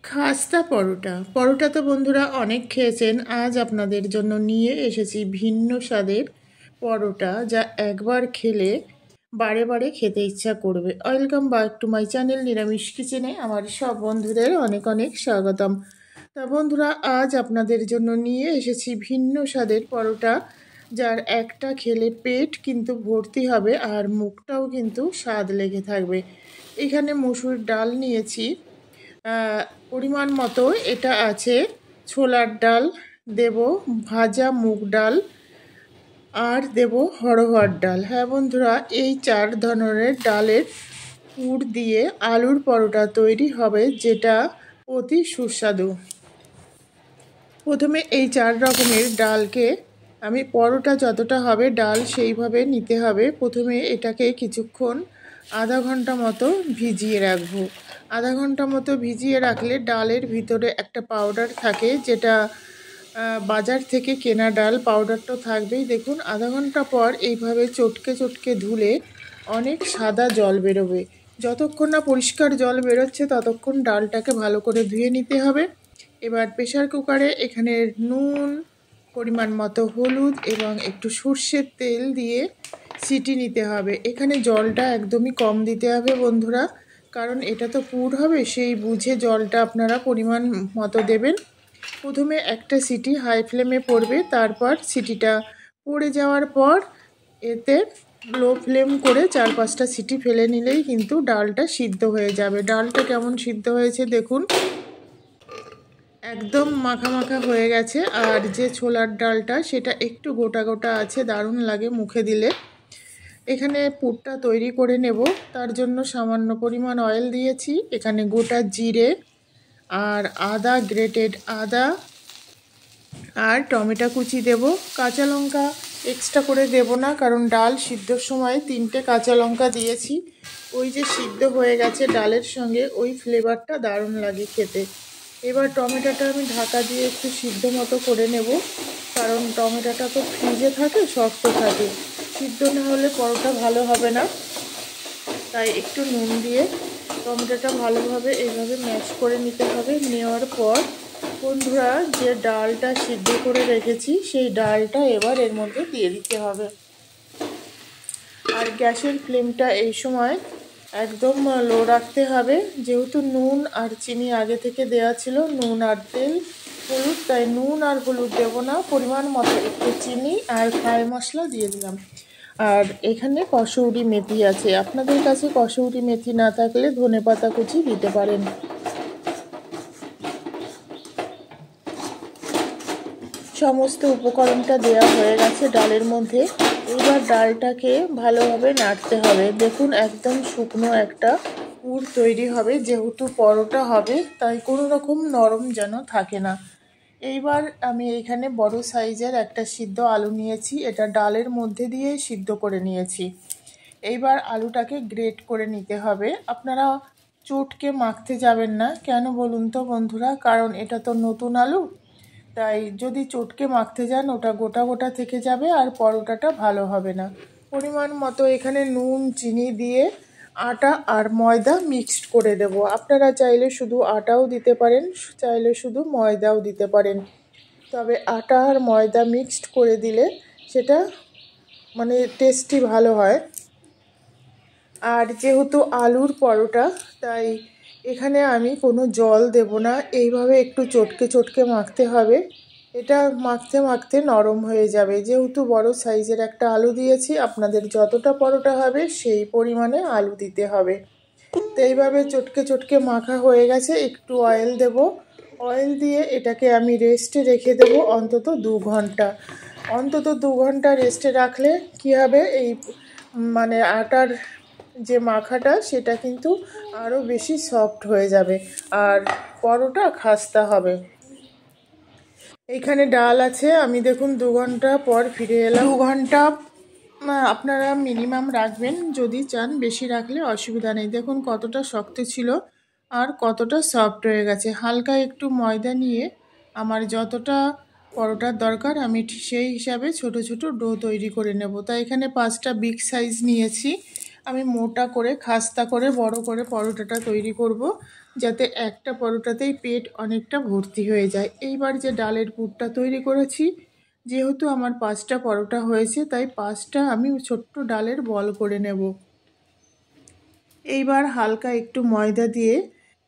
খাস্তা পরোটা। পরোটা তো বন্ধুরা অনেক খেয়েছেন। আজ আপনাদের জন্য নিয়ে এসেছি ভিন্ন স্বাদের পরোটা, যা একবার খেলে বারে বারে খেতে ইচ্ছা করবে। Welcome back to my channel নিরামিষ কিচেনে আমার সব বন্ধুদের অনেক অনেক স্বাগতম। তা বন্ধুরা, আজ আপনাদের জন্য নিয়ে এসেছি ভিন্ন স্বাদের পরোটা, যার একটা খেলে পেট কিন্তু ভর্তি হবে আর মুখটাও কিন্তু স্বাদ লেগে থাকবে। এখানে মসুর ডাল নিয়েছি পরিমাণ মতো। এটা আছে ছোলার ডাল, দেব ভাজা মুগ ডাল, আর দেব অড়হর ডাল। হ্যাঁ বন্ধুরা, এই 4 ধরনের ডালের পুর দিয়ে আলুর পরোটা তৈরি হবে, যেটা অতি সুস্বাদু। প্রথমে এই 4 রকমের ডালকে আমি পরোটা যতটা হবে ডাল সেইভাবে নিতে হবে। প্রথমে এটাকে কিছুক্ষণ আধা ঘন্টা মতো ভিজিয়ে রাখবো। আধা ঘন্টা মতো ভিজিয়ে রাখলে ডালের ভিতরে একটা পাউডার থাকে, যেটা বাজার থেকে কেনা ডাল পাউডারটা থাকবেই। দেখুন, আধা ঘন্টা পর এইভাবে চটকে চটকে ধুলে অনেক সাদা জল বেরোবে। যতক্ষণ না পরিষ্কার জল বেরোচ্ছে ততক্ষণ ডালটাকে ভালো করে ধুয়ে নিতে হবে। এবার প্রেশার কুকারে এখানে নুন, পরিমাণ মতো হলুদ এবং একটু সর্ষের তেল দিয়ে সিটি নিতে হবে। এখানে জলটা একদমই কম দিতে হবে বন্ধুরা, কারণ এটা তো পুর হবে, সেই বুঝে জলটা আপনারা পরিমাণ মতো দেবেন। প্রথমে একটা সিটি হাই ফ্লেমে পড়বে, তারপর সিটিটা পড়ে যাওয়ার পর এতে লো ফ্লেম করে 4-5টা সিটি ফেলে নিলেই কিন্তু ডালটা সিদ্ধ হয়ে যাবে। ডালটা কেমন সিদ্ধ হয়েছে দেখুন, একদম মাখা মাখা হয়ে গেছে। আর যে ছোলার ডালটা সেটা একটু গোটা গোটা আছে, দারুণ লাগে মুখে দিলে। এখানে পুরটা তৈরি করে নেব, তার জন্য সামান্য পরিমাণ অয়েল দিয়েছি। এখানে গোটা জিরে আর আদা, গ্রেটেড আদা আর টমেটো কুচি দেব। কাঁচা লঙ্কা এক্সট্রা করে দেব না, কারণ ডাল সিদ্ধর সময় 3টে কাঁচা লঙ্কা দিয়েছি। ওই যে সিদ্ধ হয়ে গেছে ডালের সঙ্গে, ওই ফ্লেভারটা দারুণ লাগে খেতে। এবার টমেটোটা আমি ঢাকা দিয়ে একটু সিদ্ধ মতো করে নেব, কারণ টমেটোটা তো ফ্রিজে থাকে, শক্ত থাকে, সিদ্ধ না হলে পরোটা ভালো হবে না। তাই একটু নুন দিয়ে টমেটোটা ভালোভাবে এইভাবে ম্যাশ করে নিতে হবে। নেওয়ার পর বন্ধুরা, যে ডালটা সিদ্ধ করে রেখেছি সেই ডালটা এবার এর মধ্যে দিয়ে দিতে হবে। আর গ্যাসের ফ্লেমটা এই সময় একদম লো রাখতে হবে, যেহেতু নুন আর চিনি আগে থেকে দেওয়া ছিল, নুন আর তেল, হলুদ, তাই নুন আর হলুদ দেবো না, পরিমাণ মতো একটু চিনি আর ফ্রাই মশলা দিয়ে দিলাম। আর এখানে কসৌরি মেথি আছে, আপনাদের কাছে কসৌরি মেথি না থাকলে ধনেপাতা কুচি দিতে পারেন। সমস্ত উপকরণটা দেওয়া হয়ে গেছে ডালের মধ্যে। এবার ডালটাকে ভালোভাবে নাড়তে হবে। দেখুন, একদম শুকনো একটা পুর তৈরি হবে, যেহেতু পরোটা হবে তাই কোনো রকম নরম যেন থাকে না। এইবার আমি এখানে বড় সাইজের একটা সিদ্ধ আলু নিয়েছি, এটা ডালের মধ্যে দিয়ে সিদ্ধ করে নিয়েছি। এইবার আলুটাকে গ্রেট করে নিতে হবে। আপনারা চটকে মাখতে যাবেন না, কেন বলুন তো বন্ধুরা, কারণ এটা তো নতুন আলু, তাই যদি চটকে মাখতে যান ওটা গোটা গোটা থেকে যাবে আর পরোটাটা ভালো হবে না। পরিমাণ মতো এখানে নুন চিনি দিয়ে আটা আর ময়দা মিক্সড করে দেব। আপনারা চাইলে শুধু আটাও দিতে পারেন, চাইলে শুধু ময়দাও দিতে পারেন, তবে আটা আর ময়দা মিক্সড করে দিলে সেটা মানে টেস্টি ভালো হয়। আর যেহেতু আলুর পরোটা, তাই এখানে আমি কোনো জল দেব না, এইভাবে একটু চটকে চটকে মাখতে হবে। এটা মাখতে মাখতে নরম হয়ে যাবে। যেহেতু বড় সাইজের একটা আলু দিয়েছি, আপনাদের যতটা পরোটা হবে সেই পরিমাণে আলু দিতে হবে। তো এইভাবে চটকে চটকে মাখা হয়ে গেছে। একটু অয়েল দেব, অয়েল দিয়ে এটাকে আমি রেস্টে রেখে দেব অন্তত 2 ঘন্টা। অন্তত 2 ঘন্টা রেস্টে রাখলে কি হবে, এই মানে আটার যে মাখাটা সেটা কিন্তু আরও বেশি সফট হয়ে যাবে আর পরোটা খাস্তা হবে। এইখানে ডাল আছে, আমি দেখুন 2 ঘন্টা পর ফিরে এলাম। 2 ঘন্টা আপনারা মিনিমাম রাখবেন, যদি চান বেশি রাখলে অসুবিধা নেই। দেখুন কতটা শক্ত ছিল আর কতটা সফট হয়ে গেছে। হালকা একটু ময়দা নিয়ে আমার যতটা পরোটার দরকার আমি সেই হিসাবে ছোট ছোট ডো তৈরি করে নেব। তাই এখানে 5টা বিগ সাইজ নিয়েছি আমি মোটা করে খাস্তা করে বড় করে পরোটাটা তৈরি করব, যাতে একটা পরোটাতেই পেট অনেকটা ভর্তি হয়ে যায়। এইবার যে ডালের পুরটা তৈরি করেছি, যেহেতু আমার 5টা পরোটা হয়েছে, তাই 5টা আমি ছোট্ট ডালের বল করে নেব। এইবার হালকা একটু ময়দা দিয়ে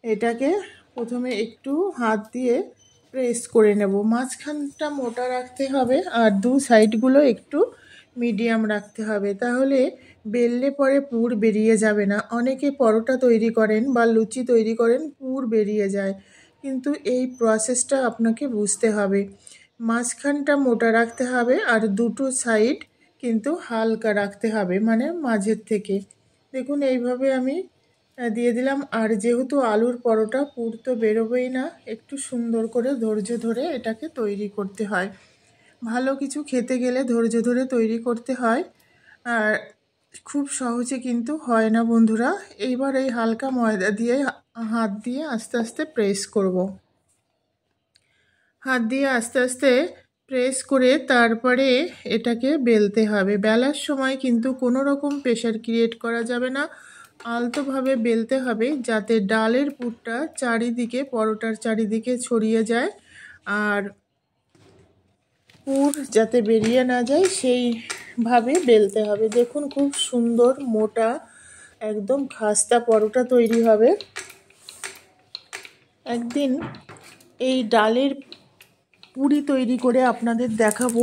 এটাকে প্রথমে একটু হাত দিয়ে প্রেস করে নেব। মাঝখানটা মোটা রাখতে হবে আর দু সাইডগুলো একটু মিডিয়াম রাখতে হবে, তাহলে বেললে পরে পুর বেরিয়ে যাবে না। অনেকে পরোটা তৈরি করেন বা লুচি তৈরি করেন, পুর বেরিয়ে যায়, কিন্তু এই প্রসেসটা আপনাকে বুঝতে হবে। মাঝখানটা মোটা রাখতে হবে আর দুটো সাইড কিন্তু হালকা রাখতে হবে, মানে মাঝের থেকে। দেখুন এইভাবে আমি দিয়ে দিলাম। আর যেহেতু আলুর পরোটা, পুর তো বেরোবেই না, একটু সুন্দর করে ধৈর্য ধরে এটাকে তৈরি করতে হয়। ভালো কিছু খেতে গেলে ধৈর্য ধরে তৈরি করতে হয়, আর খুব সহজে কিন্তু হয় না বন্ধুরা। এইবার এই হালকা ময়দা দিয়ে হাত দিয়ে আস্তে আস্তে প্রেস করব। হাত দিয়ে আস্তে আস্তে প্রেস করে তারপরে এটাকে বেলতে হবে। বেলার সময় কিন্তু কোনো রকম প্রেশার ক্রিয়েট করা যাবে না, আলতোভাবে বেলতে হবে, যাতে ডালের পুরটা চারিদিকে, পরোটার চারিদিকে ছড়িয়ে যায় আর পুর যাতে বেরিয়ে না যায় সেইভাবে বেলতে হবে। দেখুন খুব সুন্দর মোটা একদম খাস্তা পরোটা তৈরি হবে। একদিন এই ডালের পুরি তৈরি করে আপনাদের দেখাবো।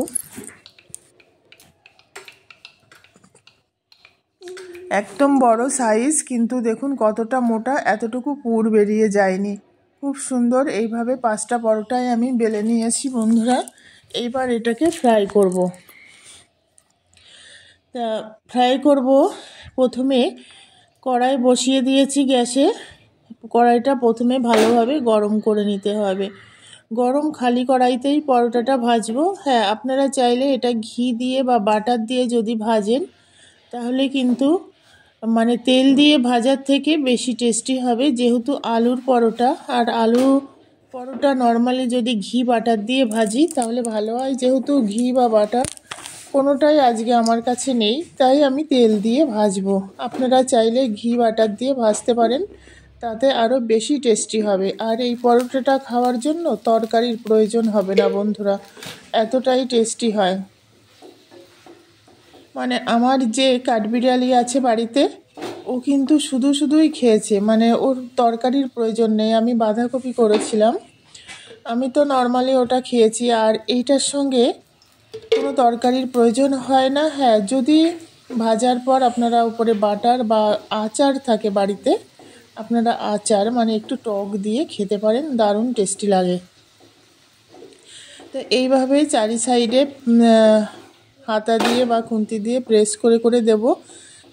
একদম বড় সাইজ, কিন্তু দেখুন কতটা মোটা, এতটুকু পুর বেরিয়ে যায়নি। খুব সুন্দর। এইভাবে 5টা পরোটায় আমি বেলে নিয়েছি বন্ধুরা। এইবার এটাকে ফ্রাই করব। তা ফ্রাই করব, প্রথমে কড়াই বসিয়ে দিয়েছি গ্যাসে। কড়াইটা প্রথমে ভালোভাবে গরম করে নিতে হবে। গরম খালি কড়াইতেই পরোটাটা ভাজবো। হ্যাঁ, আপনারা চাইলে এটা ঘি দিয়ে বা বাটার দিয়ে যদি ভাজেন, তাহলে কিন্তু মানে তেল দিয়ে ভাজার থেকে বেশি টেস্টি হবে, যেহেতু আলুর পরোটা। আর আলু পরোটা নর্মালি যদি ঘি বাটার দিয়ে ভাজি তাহলে ভালো হয়, যেহেতু ঘি বা বাটার কোনোটাই আজকে আমার কাছে নেই, তাই আমি তেল দিয়ে ভাজবো। আপনারা চাইলে ঘি বাটার দিয়ে ভাজতে পারেন, তাতে আরও বেশি টেস্টি হবে। আর এই পরোটাটা খাওয়ার জন্য তরকারির প্রয়োজন হবে না বন্ধুরা, এতটাই টেস্টি হয়। মানে আমার যে কাঠবিড়ালি আছে বাড়িতে, ও কিন্তু শুধুই খেয়েছে, মানে ওর তরকারির প্রয়োজন নেই। আমি বাঁধাকপি করেছিলাম, আমি তো নর্মালি ওটা খেয়েছি। আর এইটার সঙ্গে কোনো তরকারির প্রয়োজন হয় না। হ্যাঁ, যদি ভাজার পর আপনারা উপরে বাটার বা আচার থাকে বাড়িতে, আপনারা আচার মানে একটু টক দিয়ে খেতে পারেন, দারুণ টেস্টি লাগে। তো এইভাবে চারি সাইডে হাতা দিয়ে বা খুন্তি দিয়ে প্রেস করে করে দেব,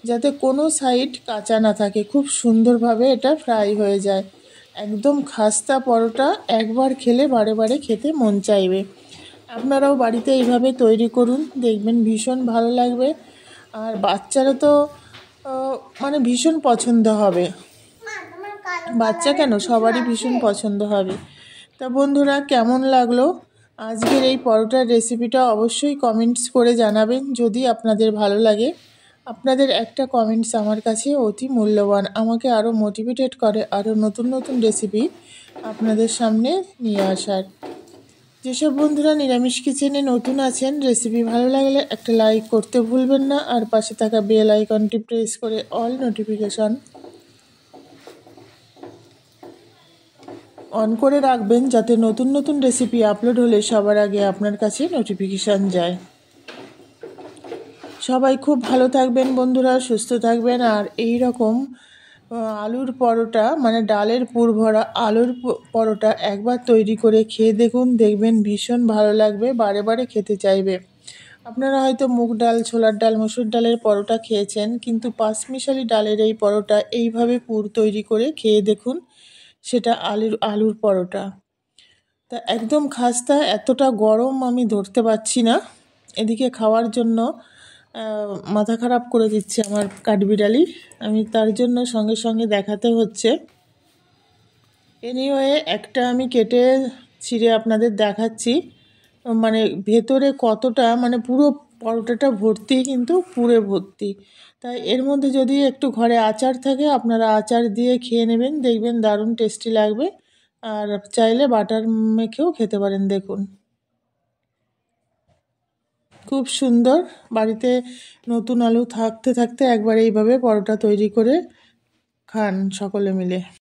যাতে কোনো সাইড কাঁচা না থাকে। খুব সুন্দরভাবে এটা ফ্রাই হয়ে যায়। একদম খাস্তা পরোটা, একবার খেলে বারে বারে খেতে মন চাইবে। আপনারাও বাড়িতে এইভাবে তৈরি করুন, দেখবেন ভীষণ ভালো লাগবে। আর বাচ্চারা তো মানে ভীষণ পছন্দ হবে। বাচ্চা কেন, সবারই ভীষণ পছন্দ হবে। তা বন্ধুরা, কেমন লাগলো আজকের এই পরোটার রেসিপিটা অবশ্যই কমেন্টস করে জানাবেন যদি আপনাদের ভালো লাগে। আপনাদের একটা কমেন্টস আমার কাছে অতি মূল্যবান, আমাকে আরও মোটিভেটেড করে আরও নতুন নতুন রেসিপি আপনাদের সামনে নিয়ে আসার। যেসব বন্ধুরা নিরামিষ কিচেনে নতুন আছেন, রেসিপি ভালো লাগলে একটা লাইক করতে ভুলবেন না, আর পাশে থাকা বেল আইকনটি প্রেস করে অল নোটিফিকেশন অন করে রাখবেন, যাতে নতুন নতুন রেসিপি আপলোড হলে সবার আগে আপনার কাছে নোটিফিকেশান যায়। সবাই খুব ভালো থাকবেন বন্ধুরা, সুস্থ থাকবেন। আর এই রকম আলুর পরোটা, মানে ডালের পুর ভরা আলুর পরোটা একবার তৈরি করে খেয়ে দেখুন, দেখবেন ভীষণ ভালো লাগবে, বারে বারে খেতে চাইবে। আপনারা হয়তো মুগ ডাল, ছোলার ডাল, মসুর ডালের পরোটা খেয়েছেন, কিন্তু পাঁচমিশালি ডালের এই পরোটা এইভাবে পুর তৈরি করে খেয়ে দেখুন, সেটা আলুর পরোটা। তা একদম খাস্তা, এতটা গরম আমি ধরতে পারছি না। এদিকে খাওয়ার জন্য মাথা খারাপ করে দিচ্ছে আমার কাঠবিড়ালি, আমি তার জন্য সঙ্গে সঙ্গে দেখাতে হচ্ছে। এনিওয়ে, একটা আমি কেটে ছিঁড়ে আপনাদের দেখাচ্ছি, মানে ভেতরে কতটা, মানে পুরো পরোটাটা ভর্তি কিন্তু পুরে ভর্তি। তাই এর মধ্যে যদি একটু ঘরে আচার থাকে আপনারা আচার দিয়ে খেয়ে নেবেন, দেখবেন দারুণ টেস্টি লাগবে। আর চাইলে বাটার মেখেও খেতে পারেন। দেখুন খুব সুন্দর। বাড়িতে নতুন আলু থাকতে থাকতে একবার এইভাবে পরোটা তৈরি করে খান সকলে মিলে।